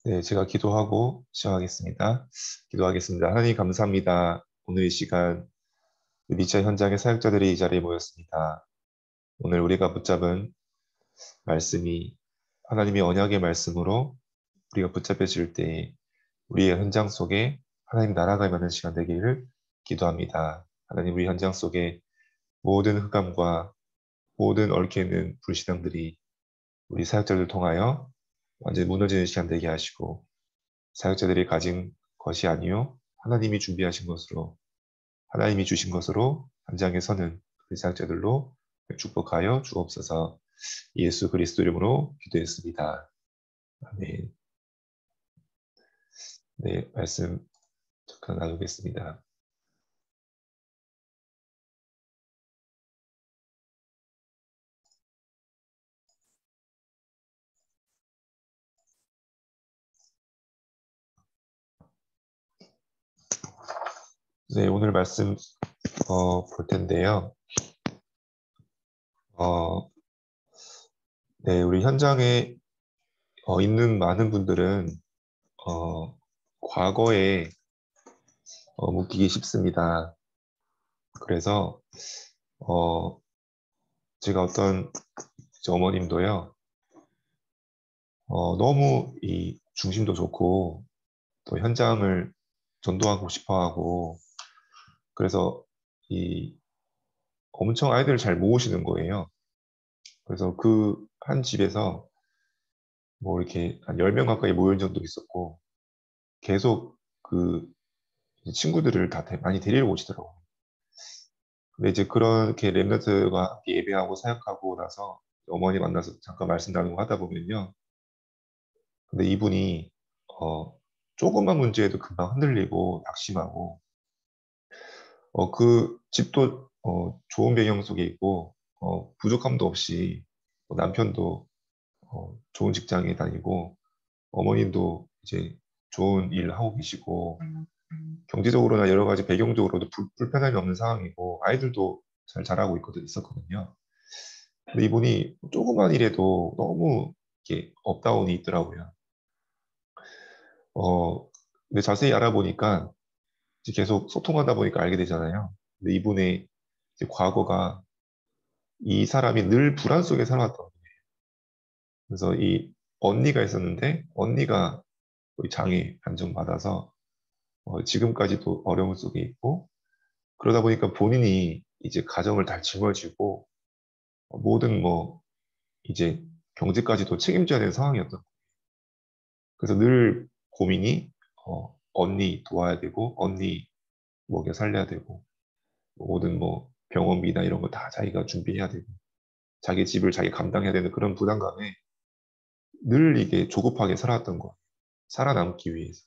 네, 제가 기도하고 시작하겠습니다. 기도하겠습니다. 하나님 감사합니다. 오늘 이 시간 리차 현장의 사역자들이 이 자리에 모였습니다. 오늘 우리가 붙잡은 말씀이 하나님의 언약의 말씀으로 우리가 붙잡혀질 때 우리의 현장 속에 하나님 나라가 임하는 시간 되기를 기도합니다. 하나님 우리 현장 속에 모든 흑암과 모든 얽혀 있는 불신앙들이 우리 사역자들 통하여 완전히 무너지는 시간 되게 하시고 사역자들이 가진 것이 아니요 하나님이 준비하신 것으로 하나님이 주신 것으로 현장에 서는 우리 사역자들로 축복하여 주옵소서. 예수 그리스도 이름으로 기도했습니다. 아멘. 네, 말씀 잠깐 나누겠습니다. 네, 오늘 말씀 볼 텐데요. 네, 우리 현장에 있는 많은 분들은 과거에 묻히기 쉽습니다. 그래서 제가 어떤 어머님도요, 너무 이 중심도 좋고 또 현장을 전도하고 싶어하고 그래서 이 엄청 아이들을 잘 모으시는 거예요. 그래서 그 한 집에서 뭐 이렇게 한 10명 가까이 모인 적도 있었고 계속 그 친구들을 다 많이 데리러 오시더라고요. 근데 이제 그렇게 랩런트가 예배하고 사역하고 나서 어머니 만나서 잠깐 말씀 나누고 하다 보면요. 근데 이분이 조금만 문제에도 금방 흔들리고 낙심하고 그 집도 좋은 배경 속에 있고 부족함도 없이 남편도 좋은 직장에 다니고 어머님도 이제 좋은 일 하고 계시고 경제적으로나 여러 가지 배경적으로도 불편함이 없는 상황이고 아이들도 잘 자라고 있었거든요. 근데 이분이 조그만 일에도 너무 이렇게 업다운이 있더라고요. 근데 자세히 알아보니까 이제 계속 소통하다 보니까 알게 되잖아요. 근데 이분의 이제 과거가 이 사람이 늘 불안 속에 살아왔던 거예요. 그래서 이 언니가 있었는데 언니가 거의 장애 판정받아서 지금까지도 어려움 속에 있고 그러다 보니까 본인이 이제 가정을 다 짊어지고 모든 뭐 이제 경제까지도 책임져야 되는 상황이었던 거예요. 그래서 늘 고민이 언니 도와야 되고 언니 먹여 살려야 되고 모든 뭐 병원비나 이런 거 다 자기가 준비해야 되고 자기 집을 자기 감당해야 되는 그런 부담감에 늘 이게 조급하게 살아왔던 거예요. 살아남기 위해서.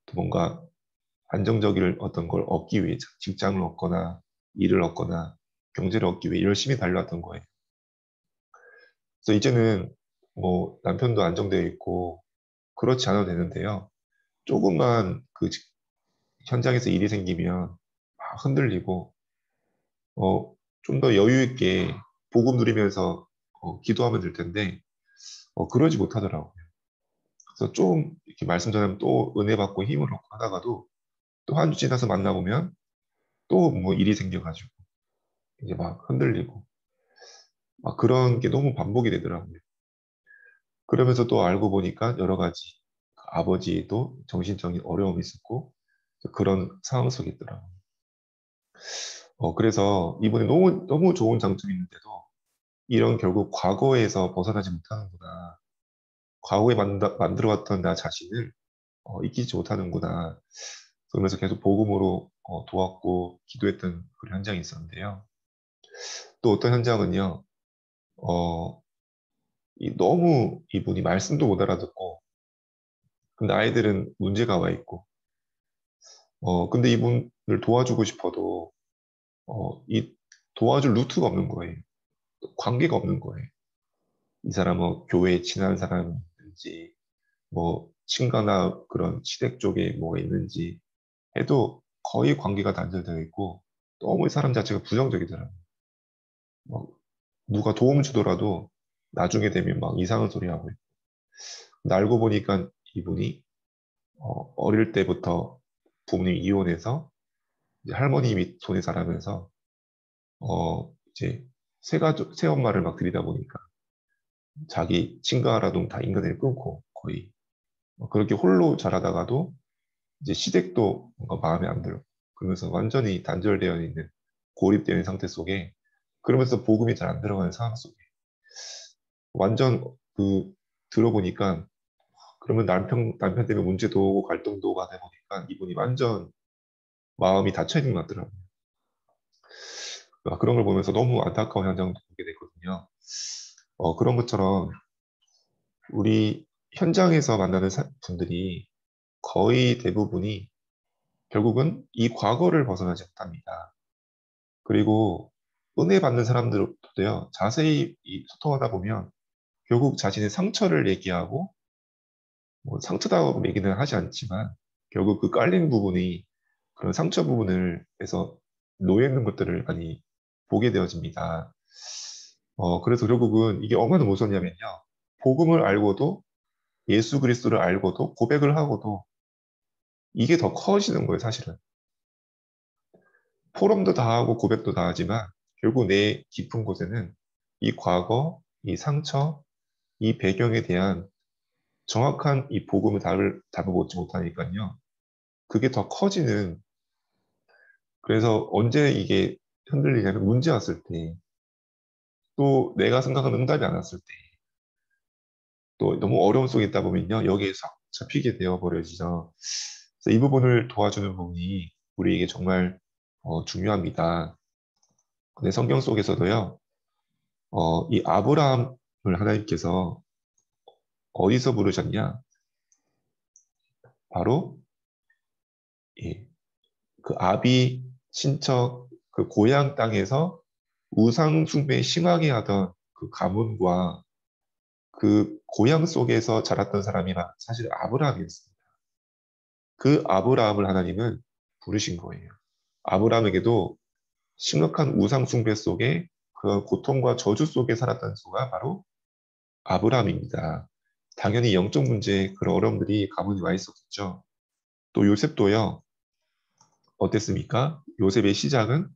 또 뭔가 안정적인 어떤 걸 얻기 위해 직장을 얻거나 일을 얻거나 경제를 얻기 위해 열심히 달려왔던 거예요. 그래서 이제는 뭐 남편도 안정되어 있고 그렇지 않아도 되는데요. 조금만 그 현장에서 일이 생기면 막 흔들리고 좀 더 여유 있게 복음 누리면서 기도하면 될 텐데 그러지 못하더라고요. 그래서 좀 이렇게 말씀 전하면 또 은혜 받고 힘을 얻고 하다가도 또 한 주 지나서 만나보면 또 뭐 일이 생겨가지고 이제 막 흔들리고 막 그런 게 너무 반복이 되더라고요. 그러면서 또 알고 보니까 여러 가지 아버지도 정신적인 어려움이 있었고 그런 상황 속에 있더라고요. 그래서 이분이 너무 너무 좋은 장점이 있는데도 이런 결국 과거에서 벗어나지 못하는구나. 과거에 만들어왔던 나 자신을 잊지 못하는구나. 그러면서 계속 복음으로 도왔고 기도했던 그런 현장이 있었는데요. 또 어떤 현장은요, 어, 너무 이분이 말씀도 못 알아듣고, 근데 아이들은 문제가 와 있고, 근데 이분을 도와주고 싶어도, 이 도와줄 루트가 없는 거예요. 관계가 없는 거예요. 이 사람은 교회에 친한 사람인지, 뭐, 친가나 그런 시댁 쪽에 뭐가 있는지 해도 거의 관계가 단절되어 있고, 너무 이 사람 자체가 부정적이더라고요. 막 누가 도움 주더라도 나중에 되면 막 이상한 소리 하고 있고. 근데 알고 보니까 이분이 어릴 때부터 부모님이 이혼해서 이제 할머님이 손에 자라면서 이제 새엄마를 막 들이다 보니까 자기 친가라도 다 인간을 끊고 거의 그렇게 홀로 자라다가도 이제 시댁도 뭔가 마음에 안 들고 그러면서 완전히 단절되어 있는 고립되어 있는 상태 속에 그러면서 복음이 잘 안 들어가는 상황 속에 완전 들어보니까 그러면 남편 때문에 문제도 오고 갈등도 오고 하다 보니까 이분이 완전 마음이 닫혀 있는 것 같더라고요. 그런 걸 보면서 너무 안타까운 현장도 보게 됐거든요. 그런 것처럼 우리 현장에서 만나는 분들이 거의 대부분이 결국은 이 과거를 벗어나지 못합니다. 그리고 은혜 받는 사람들도요, 자세히 소통하다 보면 결국 자신의 상처를 얘기하고, 뭐 상처다고 얘기는 하지 않지만, 결국 그 깔린 부분이 그런 상처 부분을 해서 놓여 있는 것들을 많이 보게 되어집니다. 그래서 결국은 이게 얼마나 무섭냐면요. 복음을 알고도 예수 그리스도를 알고도 고백을 하고도 이게 더 커지는 거예요, 사실은. 포럼도 다 하고 고백도 다 하지만 결국 내 깊은 곳에는 이 과거, 이 상처, 이 배경에 대한 정확한 이 복음을 답을 보지 못하니까요. 그게 더 커지는, 그래서 언제 이게 흔들리냐면 문제 왔을 때, 또 내가 생각하는 응답이 안 왔을 때, 또 너무 어려움 속에 있다 보면요. 여기에 싹 잡히게 되어버려지죠. 그래서 이 부분을 도와주는 부분이 우리에게 정말 중요합니다. 근데 성경 속에서도요, 이 아브라함을 하나님께서 어디서 부르셨냐? 바로 예, 그 아비 친척 그 고향 땅에서 우상 숭배에 심하게 하던 그 가문과 그 고향 속에서 자랐던 사람이 사실 아브라함이었습니다. 그 아브라함을 하나님은 부르신 거예요. 아브라함에게도 심각한 우상 숭배 속에 그 고통과 저주 속에 살았던 수가 바로 아브라함입니다. 당연히 영적 문제에 그런 어려움들이 가문이 와 있었겠죠. 또 요셉도요, 어땠습니까? 요셉의 시작은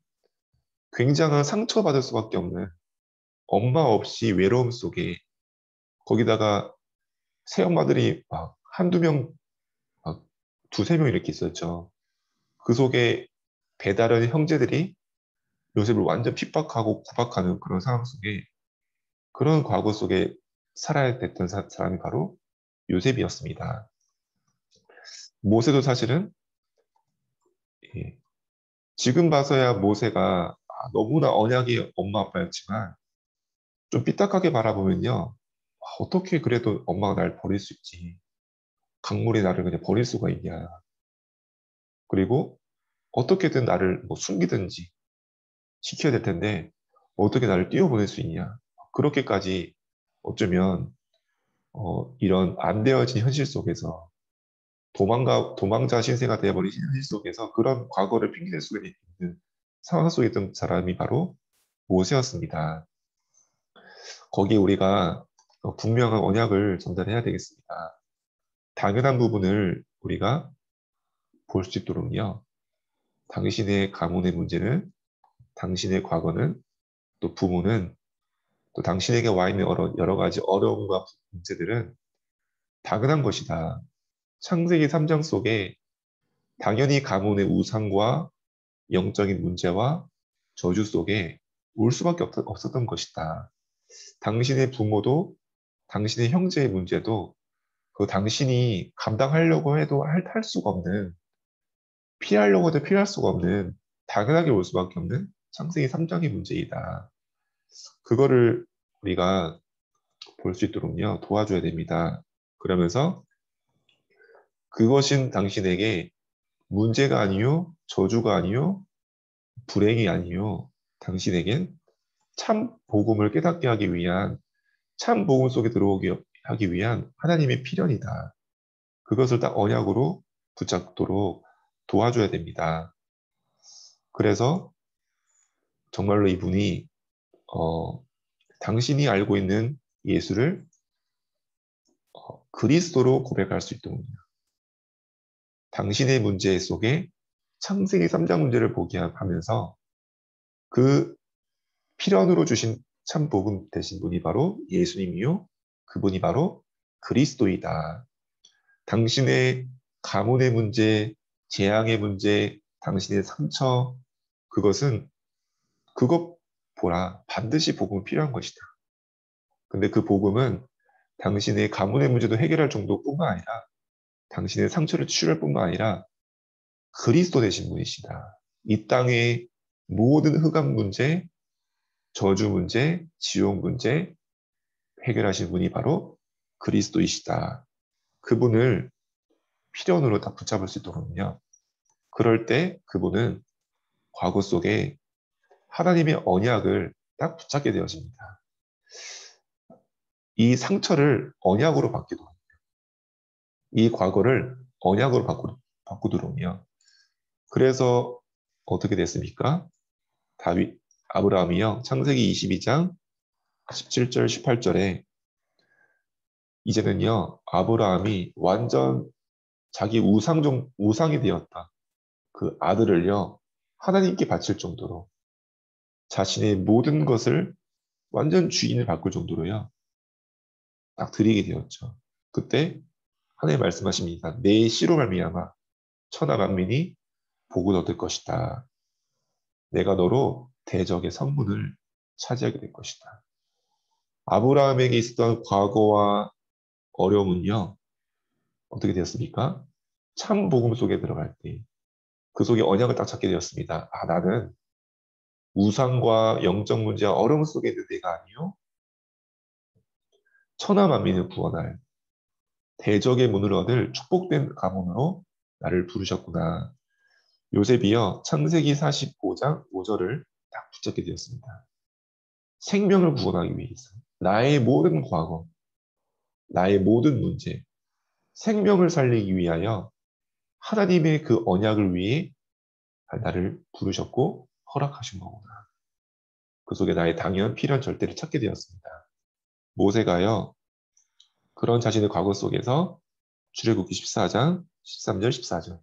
굉장한 상처받을 수밖에 없는 엄마 없이 외로움 속에 거기다가 새엄마들이 막 한두 명, 막 두세 명 이렇게 있었죠. 그 속에 배다른 형제들이 요셉을 완전 핍박하고 구박하는 그런 상황 속에 그런 과거 속에 살아야 됐던 사람이 바로 요셉이었습니다. 모세도 사실은 예, 지금 봐서야 모세가 너무나 언약의 엄마 아빠였지만 좀 삐딱하게 바라보면요. 어떻게 그래도 엄마가 날 버릴 수 있지. 강물이 나를 그냥 버릴 수가 있냐. 그리고 어떻게든 나를 뭐 숨기든지 지켜야 될 텐데 어떻게 나를 띄워보낼 수 있냐. 그렇게까지 어쩌면 이런 안 되어진 현실 속에서 도망자 신세가 되어버린 현실 속에서 그런 과거를 핑계댈 수가 있는 상황 속에 있던 사람이 바로 모세였습니다. 거기에 우리가 분명한 언약을 전달해야 되겠습니다. 당연한 부분을 우리가 볼 수 있도록요. 당신의 가문의 문제는, 당신의 과거는, 또 부모는, 또 당신에게 와 있는 여러 가지 어려움과 문제들은 당연한 것이다. 창세기 3장 속에 당연히 가문의 우상과 영적인 문제와 저주 속에 올 수밖에 없었던 것이다. 당신의 부모도 당신의 형제의 문제도 그 당신이 감당하려고 해도 할 수가 없는, 피하려고 해도 피할 수가 없는, 당연하게 올 수밖에 없는 창세기 3장의 문제이다. 그거를 우리가 볼 수 있도록요, 도와줘야 됩니다. 그러면서 그것인 당신에게 문제가 아니요, 저주가 아니요, 불행이 아니요, 당신에겐 참 복음을 깨닫게 하기 위한, 참 복음 속에 들어오게 하기 위한 하나님의 필연이다. 그것을 딱 언약으로 붙잡도록 도와줘야 됩니다. 그래서 정말로 이분이 당신이 알고 있는 예수를 그리스도로 고백할 수 있도록요. 당신의 문제 속에 창세기 3장 문제를 보게 하면서 그 필연으로 주신 참 복음 되신 분이 바로 예수님이요. 그분이 바로 그리스도이다. 당신의 가문의 문제, 재앙의 문제, 당신의 상처, 그것은 그것 보라. 반드시 복음은 필요한 것이다. 근데 그 복음은 당신의 가문의 문제도 해결할 정도뿐만 아니라 당신의 상처를 치유할 뿐만 아니라 그리스도 되신 분이시다. 이 땅의 모든 흑암 문제, 저주 문제, 지옥 문제 해결하신 분이 바로 그리스도이시다. 그분을 필연으로 다 붙잡을 수 있도록요. 그럴 때 그분은 과거 속에 하나님의 언약을 딱 붙잡게 되어집니다. 이 상처를 언약으로 바뀌도록, 이 과거를 언약으로 바꾸도록요. 그래서 어떻게 됐습니까? 다윗, 아브라함이요. 창세기 22장 17절, 18절에 이제는요, 아브라함이 완전 자기 우상이 되었다. 그 아들을요, 하나님께 바칠 정도로 자신의 모든 것을 완전 주인을 바꿀 정도로요, 딱 드리게 되었죠. 그때 하나님 말씀하십니다. 내 씨로 말미암아 천하 만민이 복을 얻을 것이다. 내가 너로 대적의 성문을 차지하게 될 것이다. 아브라함에게 있었던 과거와 어려움은요, 어떻게 되었습니까? 참 복음 속에 들어갈 때, 그 속에 언약을 딱 찾게 되었습니다. 아, 나는 우상과 영적 문제와 어려움 속에 있는 내가 아니요. 천하 만민을 구원할 대적의 문을 얻을 축복된 가문으로 나를 부르셨구나. 요셉이요. 창세기 45장 5절을 딱 붙잡게 되었습니다. 생명을 구원하기 위해서 나의 모든 과거, 나의 모든 문제, 생명을 살리기 위하여 하나님의 그 언약을 위해 나를 부르셨고 허락하신 거구나. 그 속에 나의 당연 필요한 절대를 찾게 되었습니다. 모세가요. 그런 자신의 과거 속에서 출애굽기 14장 13절 14절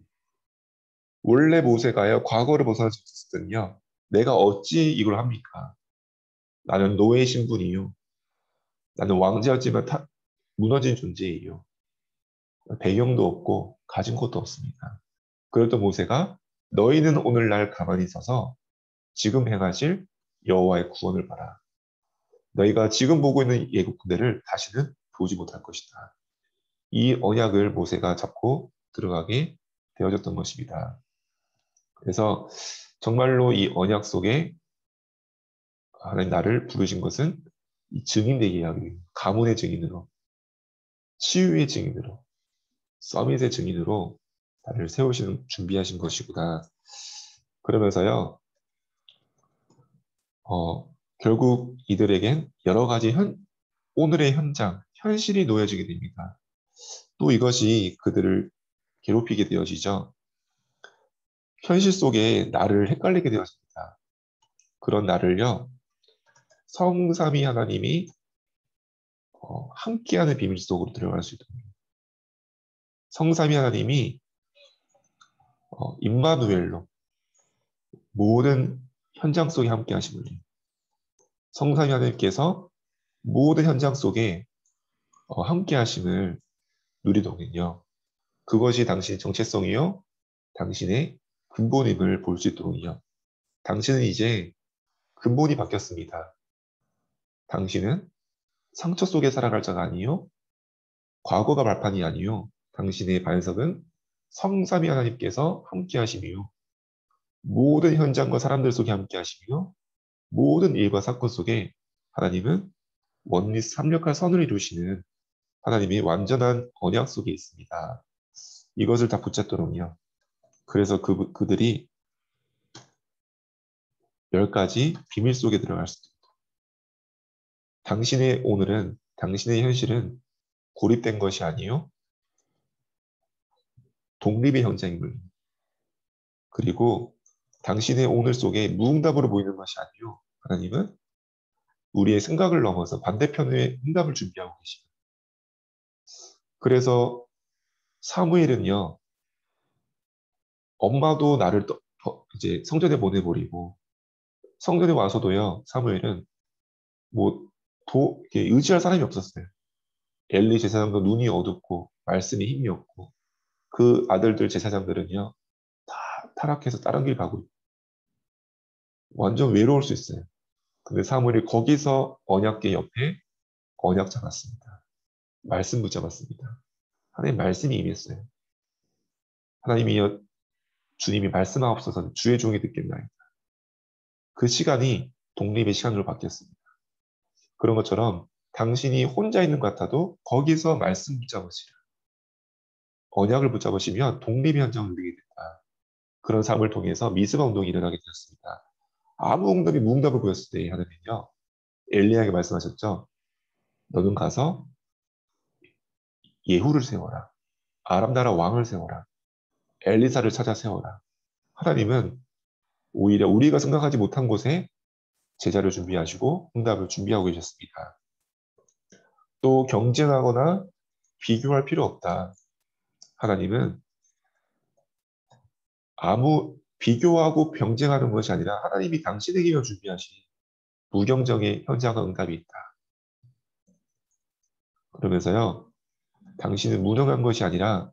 원래 모세가요. 과거를 벗어날 수 없었으면요. 내가 어찌 이걸 합니까? 나는 노예 신분이요. 나는 왕자였지만 무너진 존재예요. 배경도 없고 가진 것도 없습니다. 그랬던 모세가 너희는 오늘날 가만히 있어서 지금 행하실 여호와의 구원을 봐라. 너희가 지금 보고 있는 예국 군대를 다시는 보지 못할 것이다. 이 언약을 모세가 잡고 들어가게 되어졌던 것입니다. 그래서 정말로 이 언약 속에 하나님 나를 부르신 것은 이 증인되게 하기 위해 가문의 증인으로, 치유의 증인으로, 서밋의 증인으로 나를 세우시는 준비하신 것이구나. 그러면서요, 결국 이들에겐 여러 가지 오늘의 현실이 놓여지게 됩니다. 또 이것이 그들을 괴롭히게 되어지죠. 현실 속에 나를 헷갈리게 되었습니다. 그런 나를요, 성삼위 하나님이 함께하는 비밀 속으로 들어갈 수 있도록 성삼위 하나님이 임마누엘로 모든 현장 속에 함께 하심을 성삼위 하나님께서 모든 현장 속에 함께 하심을 누리더군요. 그것이 당신의 정체성이요. 당신의 근본임을 볼 수 있도록요. 당신은 이제 근본이 바뀌었습니다. 당신은 상처 속에 살아갈 자가 아니요. 과거가 발판이 아니요. 당신의 반석은 성삼위 하나님께서 함께 하심이요. 모든 현장과 사람들 속에 함께 하시며 모든 일과 사건 속에 하나님은 원리 삼력할 선을 이루시는 하나님의 완전한 언약 속에 있습니다. 이것을 다 붙잡도록요. 그래서 그들이 10가지 비밀 속에 들어갈 수도 있다. 당신의 오늘은, 당신의 현실은 고립된 것이 아니요. 독립의 현장임을. 그리고 당신의 오늘 속에 무응답으로 보이는 것이 아니요. 하나님은 우리의 생각을 넘어서 반대편의 응답을 준비하고 계십니다. 그래서 사무엘은요, 엄마도 나를 이제 성전에 보내버리고, 성전에 와서도요, 사무엘은 뭐, 이렇게 의지할 사람이 없었어요. 엘리 제사장도 눈이 어둡고, 말씀이 힘이 없고, 그 아들들 제사장들은요, 다 타락해서 다른 길 가고, 완전 외로울 수 있어요. 근데 사무엘이 거기서 언약궤 옆에 언약 잡았습니다. 말씀 붙잡았습니다. 하나님 말씀이 임했어요. 하나님이여 주님이 말씀하옵소서 주의 종이 듣겠나이다. 그 시간이 독립의 시간으로 바뀌었습니다. 그런 것처럼 당신이 혼자 있는 것 같아도 거기서 말씀 붙잡으시라. 언약을 붙잡으시면 독립의 현장을 누리게 된다. 그런 삶을 통해서 미스바 운동이 일어나게 되었습니다. 아무 응답이 무응답을 보였을 때 하나님은요. 엘리야에게 말씀하셨죠. 너는 가서 예후를 세워라. 아람 나라 왕을 세워라. 엘리사를 찾아 세워라. 하나님은 오히려 우리가 생각하지 못한 곳에 제자를 준비하시고 응답을 준비하고 계셨습니다. 또 경쟁하거나 비교할 필요 없다. 하나님은 아무 비교하고 경쟁하는 것이 아니라 하나님이 당신에게 준비하신 무경정의 현장과 응답이 있다. 그러면서요, 당신은 무능한 것이 아니라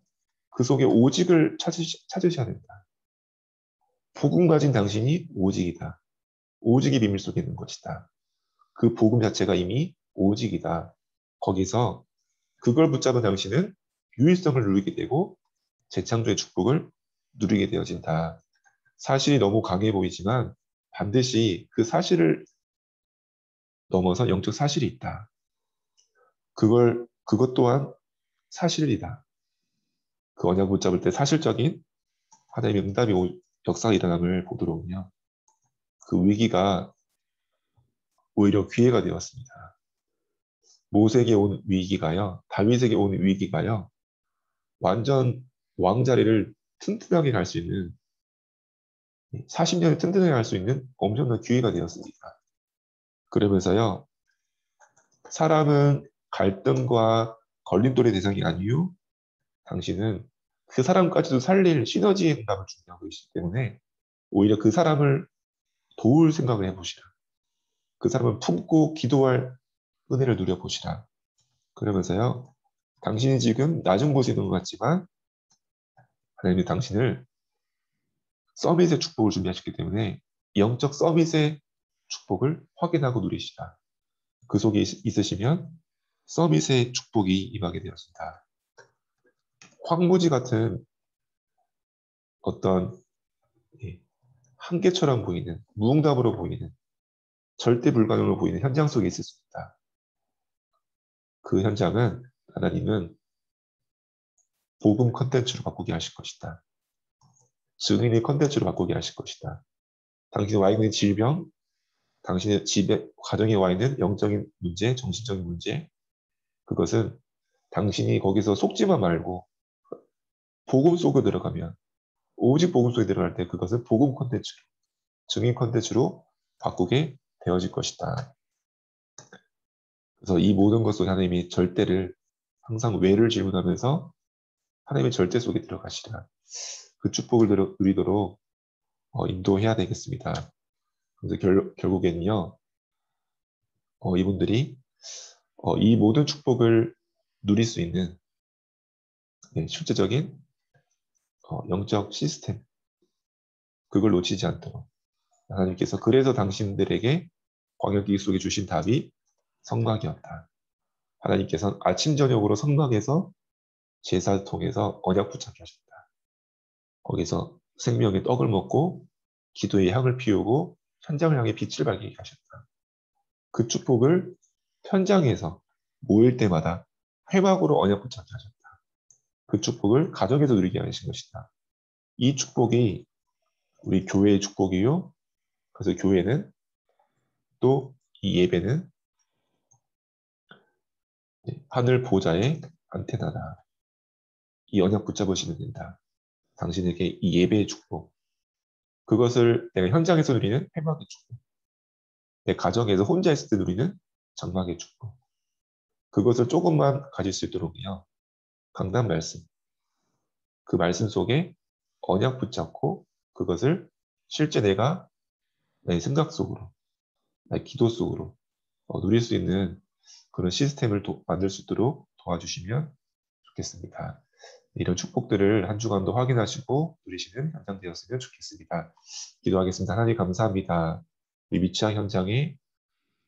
그 속에 오직을 찾으셔야 된다. 복음 가진 당신이 오직이다. 오직이 비밀 속에 있는 것이다. 그 복음 자체가 이미 오직이다. 거기서 그걸 붙잡은 당신은 유일성을 누리게 되고 재창조의 축복을 누리게 되어진다. 사실이 너무 강해 보이지만 반드시 그 사실을 넘어서 영적 사실이 있다. 그것 또한 사실이다. 그 언약 붙잡을 때 사실적인 하나님의 응답이 역사가 일어남을 보도록요. 그 위기가 오히려 기회가 되었습니다. 모세에게 온 위기가요. 다윗에게 온 위기가요. 완전 왕자리를 튼튼하게 갈 수 있는 40년을 튼튼하게 할 수 있는 엄청난 기회가 되었습니다. 그러면서요. 사람은 갈등과 걸림돌의 대상이 아니요. 당신은 그 사람까지도 살릴 시너지의 응답을 준비하고 있기 때문에 오히려 그 사람을 도울 생각을 해보시라. 그 사람을 품고 기도할 은혜를 누려보시라. 그러면서요. 당신이 지금 낮은 곳에 있는 것 같지만 하나님이 당신을 서밋의 축복을 준비하셨기 때문에 영적 서밋의 축복을 확인하고 누리시라. 그 속에 있으시면 서밋의 축복이 임하게 되었습니다. 황무지 같은 어떤 한계처럼 보이는 무응답으로 보이는 절대 불가능으로 보이는 현장 속에 있을 수 있다. 그 현장은 하나님은 복음 컨텐츠로 바꾸게 하실 것이다. 증인의 컨텐츠로 바꾸게 하실 것이다. 당신이 와 있는 질병, 당신의 집에 가정에 와 있는 영적인 문제, 정신적인 문제, 그것은 당신이 거기서 속지만 말고 복음 속에 들어가면 오직 복음 속에 들어갈 때 그것은 복음 컨텐츠로, 증인 컨텐츠로 바꾸게 되어질 것이다. 그래서 이 모든 것 속에 하나님이 절대를 항상 왜를 질문하면서 하나님의 절대 속에 들어가시라. 그 축복을 누리도록 인도해야 되겠습니다. 그래서 결국에는요, 이분들이 이 모든 축복을 누릴 수 있는 실제적인 영적 시스템, 그걸 놓치지 않도록 하나님께서 그래서 당신들에게 광야길 속에 주신 답이 성막이었다. 하나님께서 아침 저녁으로 성막에서 제사를 통해서 언약 붙잡게 하셨다. 거기서 생명의 떡을 먹고 기도의 향을 피우고 현장을 향해 빛을 발하게 하셨다. 그 축복을 현장에서 모일 때마다 회막으로 언약 붙잡게 하셨다. 그 축복을 가정에서 누리게 하신 것이다. 이 축복이 우리 교회의 축복이요. 그래서 교회는 또 이 예배는 하늘 보좌의 안테나다. 이 언약 붙잡으시면 된다. 당신에게 이 예배의 축복, 그것을 내가 현장에서 누리는 회막의 축복, 내 가정에서 혼자 있을 때 누리는 장막의 축복, 그것을 조금만 가질 수 있도록요. 강단 말씀, 그 말씀 속에 언약 붙잡고 그것을 실제 내가 내 생각 속으로, 내 기도 속으로 누릴 수 있는 그런 시스템을 만들 수 있도록 도와주시면 좋겠습니다. 이런 축복들을 한 주간도 확인하시고 누리시는 현장 되었으면 좋겠습니다. 기도하겠습니다. 하나님 감사합니다. 이 미취학 현장에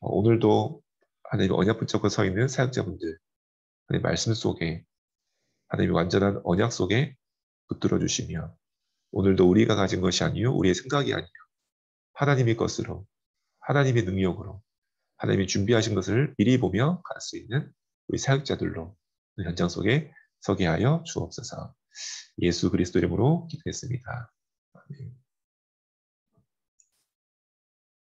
오늘도 하나님 언약 붙잡고 서 있는 사역자분들, 하나님 말씀 속에, 하나님 완전한 언약 속에 붙들어 주시며, 오늘도 우리가 가진 것이 아니요 우리의 생각이 아니요 하나님의 것으로, 하나님의 능력으로, 하나님이 준비하신 것을 미리 보며 갈 수 있는 우리 사역자들로 그 현장 속에 서게 하여 주옵소서. 예수 그리스도 이름으로 기도했습니다. 아멘.